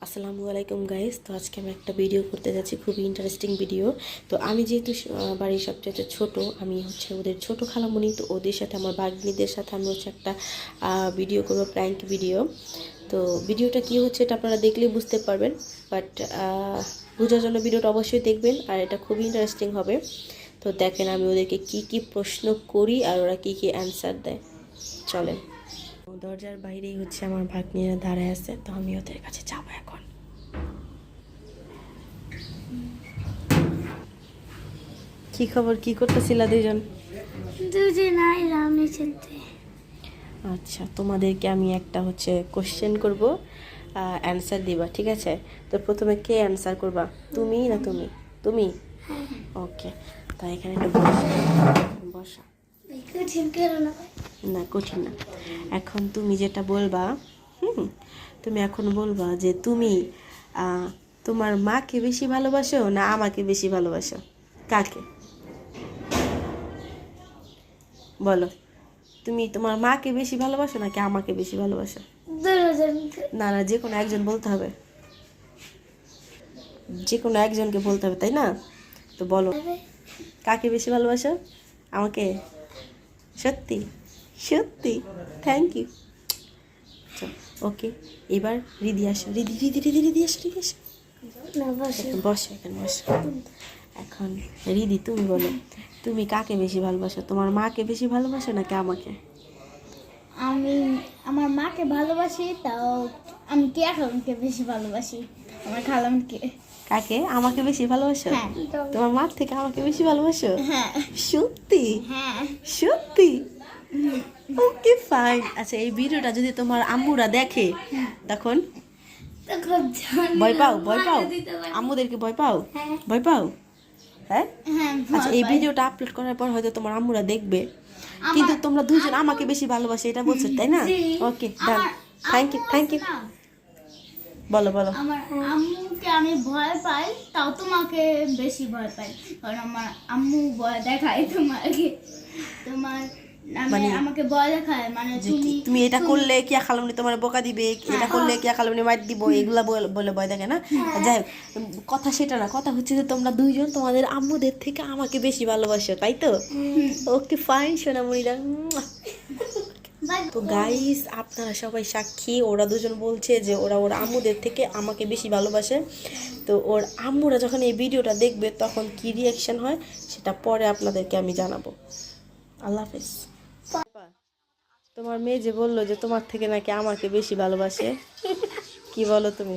আসসালামু আলাইকুম গাইস। তো আজকে আমি একটা ভিডিও করতে যাচ্ছি, খুবই ইন্টারেস্টিং ভিডিও। তো আমি যেহেতু বাড়ির সবচেয়ে ছোট, আমি হচ্ছে ওদের ছোট খালামণি। তো ওদের সাথে আমার বাগনিদের সাথে আমি হচ্ছে একটা ভিডিও করবো, প্র্যাঙ্ক ভিডিও। তো ভিডিওটা কি হচ্ছে এটা আপনারা দেখলেই বুঝতে পারবেন, বাট বোঝার জন্য ভিডিওটা অবশ্যই দেখবেন, আর এটা খুবই ইন্টারেস্টিং হবে। তো দেখেন আমি ওদেরকে কি কি প্রশ্ন করি আর ওরা কি কি অ্যান্সার দেয়। চলেন। দরজার বাইরেই হচ্ছে আমার ভাগ্নিরা দাঁড়ায় আছে, তো আমি ওদের কাছে যাবো এখন। কি খবর, কি করতেছিলা দুইজন? আচ্ছা, তোমাদেরকে আমি একটা হচ্ছে কোশ্চেন করব, অ্যান্সার দিবা, ঠিক আছে? তো প্রথমে কে অ্যান্সার করবা, তুমি না তুমি? তুমি, ওকে। তাই এখানে একটু বসা। না, কঠিন না। এখন তুমি যেটা বলবা, তুমি এখন বলবা যে তুমি তোমার মাকে বেশি ভালোবাসো না আমাকে বেশি ভালোবাসো? কাকে? বলো, তুমি তোমার মাকে বেশি ভালোবাসো নাকি আমাকে বেশি ভালোবাসো? না না, যে কোনো একজন বলতে হবে, যে কোনো একজনকে বলতে হবে, তাই না? তো বলো, কাকে বেশি ভালোবাসো? আমাকে? সত্যি? সত্যি? Thank you. ওকে, এবার রিদি আসো, রিদি রিদি রিদি রিদি আসো, রিদি আসো, বসো এখানে, বসো। এখন রিদি তুমি বলো, তুমি কাকে বেশি ভালোবাসো? তোমার মাকে বেশি ভালোবাসো নাকি আমাকে? আমি আমার মাকে ভালোবাসি, তাও আমি কেয়া খালামকে বেশি ভালোবাসি। আমার খালামকে। কাকে? আমাকে বেশি ভালোবাসো? হ্যাঁ। তোমার মার থেকে আমাকে বেশি ভালোবাসো? হ্যাঁ। সত্যি? হ্যাঁ। সত্যি? Okay fine. আচ্ছা, এই ভিডিওটা যদি তোমার আম্মুরা দেখে তখন ভয় পাও? ভয় পাও? আম্মুদেরকে ভয় পাও? ভয় পাও? হ্যাঁ। আচ্ছা, এই ভিডিওটা আপলোড করার পর হয়তো তোমার আম্মুরা দেখবে, কিন্তু তোমরা দুজন আমাকে বেশি ভালোবাসো এটা বলছো, তাই না? Okay, done. Thank you, thank you. বলো বলো। আমার আম্মুকে আমি ভয় পাই, তাও তোমাকে বেশি ভয় পাই, কারণ আমার আম্মু ভয় দেখায় তোমাকে। তোমার আমাকে ভয় দেখায়, মানে তুমি এটা করলে কি খালামনি তোমার বোকা দিবে, এটা করলে কি খালামনি মার দিব, এগুলা বলে ভয় দেখে না? যাই হোক, কথা সেটা না, কথা হচ্ছে যে তোমরা দুইজন তোমাদের আম্মুদের থেকে আমাকে বেশি ভালোবাসো, তাই তো? ওকে ফাইন সোনামণিরা। তো গাইস, আপনারা সবাই সাক্ষী, ওরা দুজন বলছে যে ওরা ওর আম্মুদের থেকে আমাকে বেশি ভালোবাসে। তো ওর আম্মুরা যখন এই ভিডিওটা দেখবে তখন কি রিয়াকশন হয় সেটা পরে আপনাদেরকে আমি জানাবো। আল্লাহ হাফেজ। তোমার মেয়ে যে বললো যে তোমার থেকে নাকি আমাকে বেশি ভালোবাসে, কি বলো তুমি?